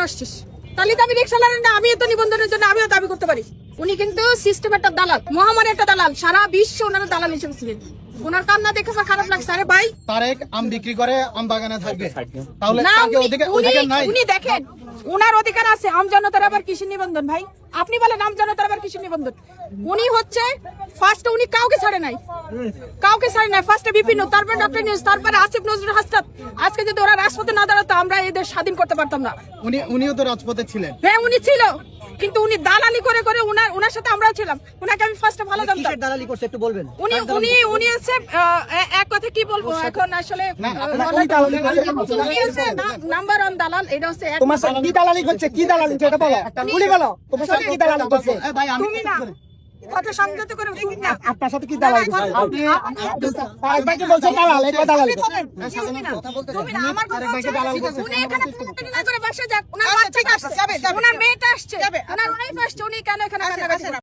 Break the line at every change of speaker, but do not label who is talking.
আসছিস? তাহলে তো আমি রিক্সাওয়ালা না, আমি তো নিবন্ধনের জন্য আমিও দাবি করতে পারি। উনি কিন্তু সিস্টেম একটা দালাল, মহামারী একটা দালাল, সারা বিশ্ব ওনারা দালাল হিসেবে ছিলেন। ওনার কান্না দেখে আমার খারাপ লাগছে। আরে ভাই,
তারেক আম বিক্রি করে আম বাগানে থাকবে, তাহলে
না,
কাকে অধিকার নাই?
উনি দেখেন ওনার অধিকার আছে। আম জনতার আবার কৃষি নিবন্ধন ভাই, আপনি বলেন আম জনতার আবার কৃষি নিবন্ধন। উনি হচ্ছে ফার্স্টে উনি কাউকে ছাড়ে নাই, ফার্স্টে বিপিন, তারপর ডক্টর নিউজ, তারপরে আসিফ নজরুল হাসনাত। আজকে যদি ওরা রাজপথে না দাঁড়াতো আমরা এদের স্বাধীন করতে পারতাম না।
উনিও তো রাজপথে ছিলেন।
হ্যাঁ উনি ছিল, কিন্তু উনি দালালি করে করে ওনার সাথে আমরাও ছিলাম। উনাকে আমি ফার্স্টে ভালো জানতাম।
কিসের দালালি করছে একটু বলবেন?
উনি হচ্ছে এক কথা কি বলবো এখন আসলে, নাম্বার ওয়ান দালাল। এটা হচ্ছে
তোমার সাথে কি দালালি করছে? কি দালালি করছে এটা বলো, উনি বলো তোমার সাথে কি দালালি করছে?
ভাই আমি
তুমি না কথা সংযত করে তুমি না।
আপনার সাথে কি দালালি করছে? আপনি তারেক ভাইকে বলছেন দালাল, এটা দালালি।
তুমি না আমার কথা হচ্ছে, উনি এখানে না করে বাসা যাক, ওনার বাচ্চাটা আসছে, ওনার মেয়েটা আসছে, ওনার ওয়াইফ আসছে, উনি কেন এখানে কান্নাকাটি করছেন?